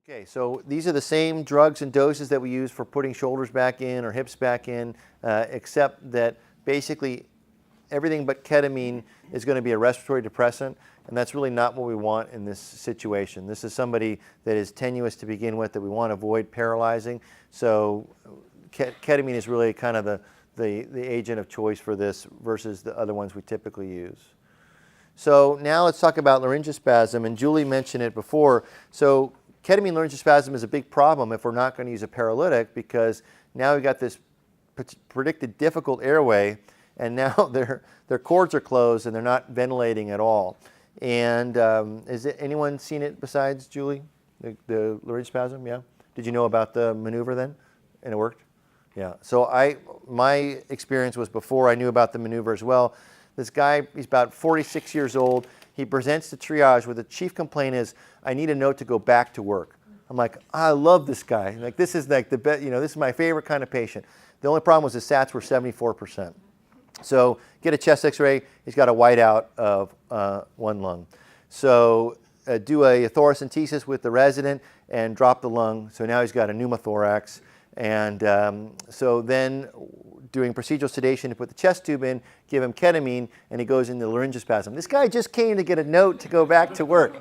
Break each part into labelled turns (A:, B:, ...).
A: Okay, so these are the same drugs and doses that we use for putting shoulders back in or hips back in, except that basically everything but ketamine is going to be a respiratory depressant, and that's really not what we want in this situation. This is somebody that is tenuous to begin with that we want to avoid paralyzing. So ketamine is really kind of the agent of choice for this versus the other ones we typically use. So now let's talk about laryngospasm, and Julie mentioned it before. So ketamine laryngospasm is a big problem if we're not going to use a paralytic, because now we've got this predicted difficult airway, and now their cords are closed and they're not ventilating at all. And has anyone seen it besides Julie, the laryngospasm? Yeah? Did you know about the maneuver then? And it worked? Yeah. So my experience was before I knew about the maneuver as well. This guy, he's about 46 years old. He presents to triage with the chief complaint is, I need a note to go back to work. I'm like, I love this guy. Like, this is like the best, this is my favorite kind of patient. The only problem was his SATs were 74%. So get a chest x-ray, he's got a whiteout of one lung. So do a thoracentesis with the resident and drop the lung. So now he's got a pneumothorax. And so then doing procedural sedation to put the chest tube in, give him ketamine, and he goes into laryngospasm. This guy just came to get a note to go back to work.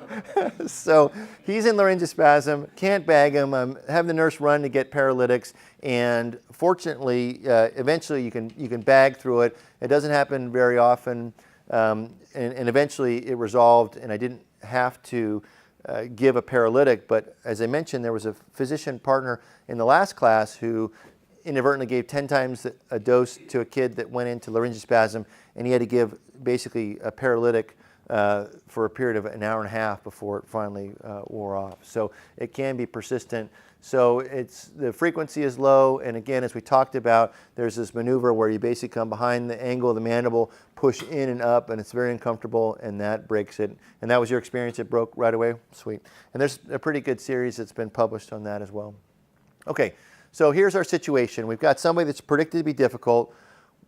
A: So he's in laryngospasm, can't bag him, have the nurse run to get paralytics, and fortunately, eventually you can bag through it. It doesn't happen very often, and eventually it resolved, and I didn't have to give a paralytic, but as I mentioned, there was a physician partner in the last class who inadvertently gave 10 times a dose to a kid that went into laryngospasm, and he had to give basically a paralytic for a period of an hour and a half before it finally wore off. So it can be persistent. So the frequency is low, and again, as we talked about, there's this maneuver where you basically come behind the angle of the mandible, push in and up, and it's very uncomfortable, and that breaks it. And that was your experience, it broke right away? Sweet. And there's a pretty good series that's been published on that as well. Okay, so here's our situation. We've got somebody that's predicted to be difficult.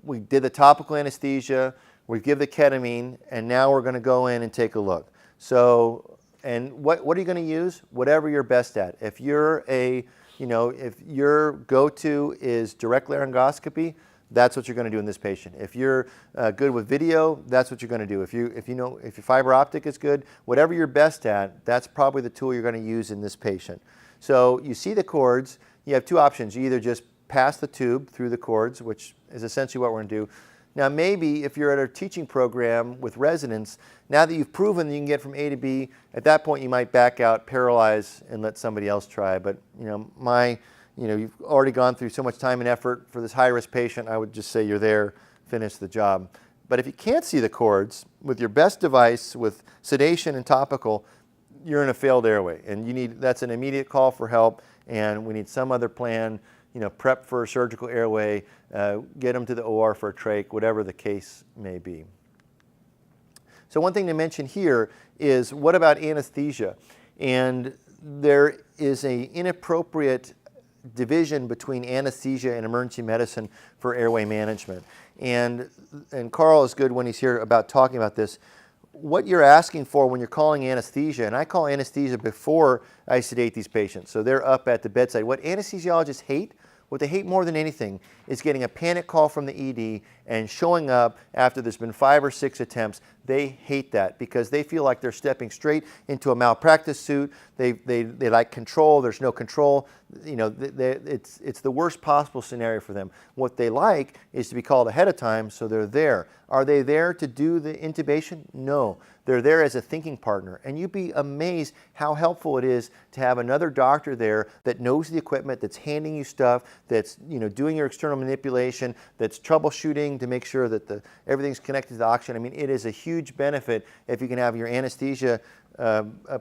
A: We did the topical anesthesia, we give the ketamine, and now we're going to go in and take a look. So, and what are you going to use? Whatever you're best at. If you're if your go-to is direct laryngoscopy, that's what you're going to do in this patient. If you're good with video, that's what you're going to do. If your fiber optic is good, whatever you're best at, that's probably the tool you're going to use in this patient. So you see the cords. You have two options. You either just pass the tube through the cords, which is essentially what we're going to do. Now maybe if you're at a teaching program with residents, now that you've proven that you can get from A to B, at that point you might back out, paralyze, and let somebody else try. But you've already gone through so much time and effort for this high-risk patient, I would just say you're there, finish the job. But if you can't see the cords, with your best device, with sedation and topical, you're in a failed airway, and that's an immediate call for help, and we need some other plan, prep for a surgical airway, get them to the OR for a trach, whatever the case may be. So one thing to mention here is, what about anesthesia? And there is an inappropriate division between anesthesia and emergency medicine for airway management. And Carl is good when he's here about talking about this. What you're asking for when you're calling anesthesia, and I call anesthesia before I sedate these patients, so they're up at the bedside. What anesthesiologists hate, what they hate more than anything, is getting a panic call from the ED and showing up after there's been 5 or 6 attempts. They hate that because they feel like they're stepping straight into a malpractice suit. They like control. There's no control. It's the worst possible scenario for them. What they like is to be called ahead of time, so they're there. Are they there to do the intubation? No. They're there as a thinking partner. And you'd be amazed how helpful it is to have another doctor there that knows the equipment, that's handing you stuff, that's doing your external manipulation, that's troubleshooting to make sure that everything's connected to the oxygen. I mean, it is a huge benefit if you can have your anesthesia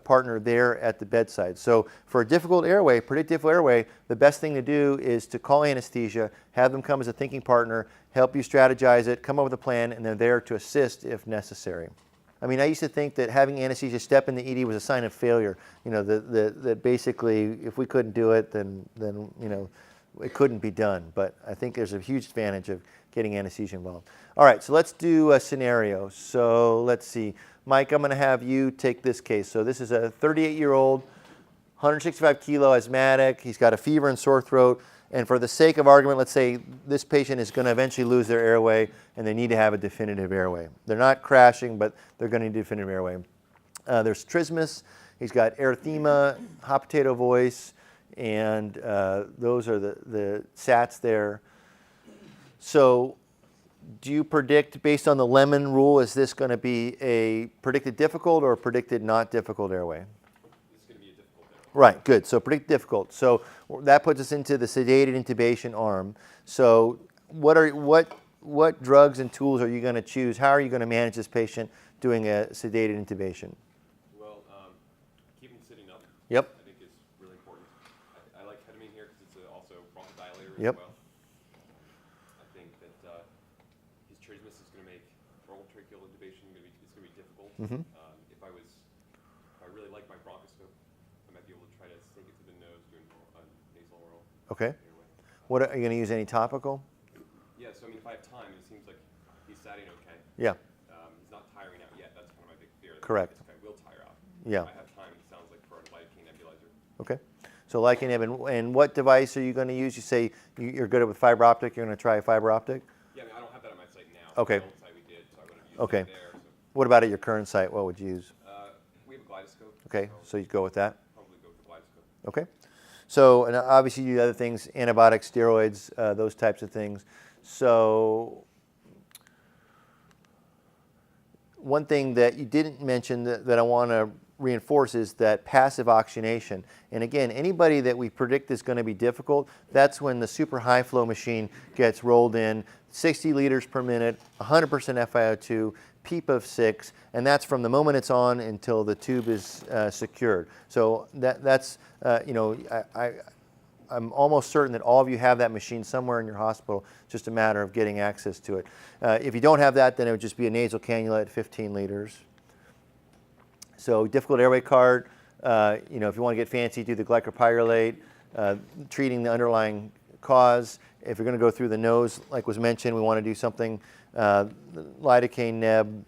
A: partner there at the bedside. So for a difficult airway, predictable airway, the best thing to do is to call anesthesia, have them come as a thinking partner, help you strategize it, come up with a plan, and they're there to assist if necessary. I mean, I used to think that having anesthesia step in the ED was a sign of failure. That basically, if we couldn't do it, then it couldn't be done. But I think there's a huge advantage of getting anesthesia involved. All right, so let's do a scenario. So let's see. Mike, I'm going to have you take this case. So this is a 38-year-old, 165 kilo asthmatic, he's got a fever and sore throat, and for the sake of argument, let's say this patient is going to eventually lose their airway and they need to have a definitive airway. They're not crashing, but they're going to need a definitive airway. There's trismus, he's got erythema, hot potato voice, and those are the SATs there. So do you predict, based on the Lemon rule, is this going to be a predicted difficult or a predicted not difficult airway?
B: It's going to be a difficult airway.
A: Right, good. So predict difficult. So that puts us into the sedated intubation arm. So what drugs and tools are you going to choose? How are you going to manage this patient doing a sedated intubation?
B: Well, keep him sitting up.
A: Yep.
B: I think is really important. I like ketamine here because it's also bronchodilator
A: Yep.
B: as well. I think that his trismus is going to make oral tracheal intubation it's going to be difficult.
A: Mm-hmm.
B: If I really like my bronchoscope, I might be able to try to sink it to the nose doing nasal oral.
A: Okay.
B: Airway.
A: What are you going to use? Any topical?
B: Yeah. So I mean, if I have time, it seems like he's satting okay.
A: Yeah.
B: He's not tiring out yet. That's kind of my big fear.
A: Correct.
B: This guy will tire out.
A: Yeah.
B: If I have time, it sounds like for a lidocaine nebulizer.
A: Okay. So lidocaine, and what device are you going to use? You say you're good with fiber optic. You're going to try a fiber optic?
B: Yeah, I mean, I don't have that on my site now.
A: Okay.
B: The old site we did, so I would have used
A: Okay.
B: it there. So,
A: What about at your current site? What would you use?
B: we have a gyroscope.
A: Okay, so you'd go with that?
B: Probably go with the gyroscope.
A: Okay. So, and obviously you do other things, antibiotics, steroids, those types of things. So, one thing that you didn't mention that I want to reinforce is that passive oxygenation. And again, anybody that we predict is going to be difficult, that's when the super high flow machine gets rolled in, 60 liters per minute, 100% FiO2, PEEP of 6, and that's from the moment it's on until the tube is secured. So that's, I'm almost certain that all of you have that machine somewhere in your hospital. It's just a matter of getting access to it. If you don't have that, then it would just be a nasal cannula at 15 liters. So difficult airway cart, if you want to get fancy, do the glycopyrrolate, treating the underlying cause. If you're going to go through the nose, like was mentioned, we want to do something, lidocaine neb.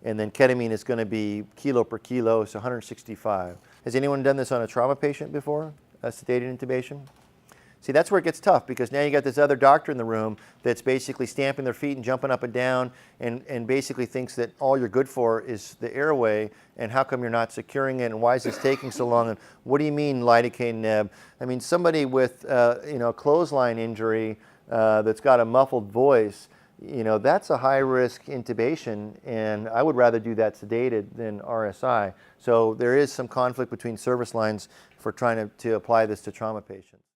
A: And then ketamine is going to be kilo per kilo, so 165. Has anyone done this on a trauma patient before, a sedated intubation? See, that's where it gets tough, because now you got this other doctor in the room that's basically stamping their feet and jumping up and down and basically thinks that all you're good for is the airway, and how come you're not securing it, and why is this taking so long, and what do you mean lidocaine neb? I mean, somebody with a clothesline injury that's got a muffled voice, that's a high-risk intubation, and I would rather do that sedated than RSI. So there is some conflict between service lines for trying to apply this to trauma patients.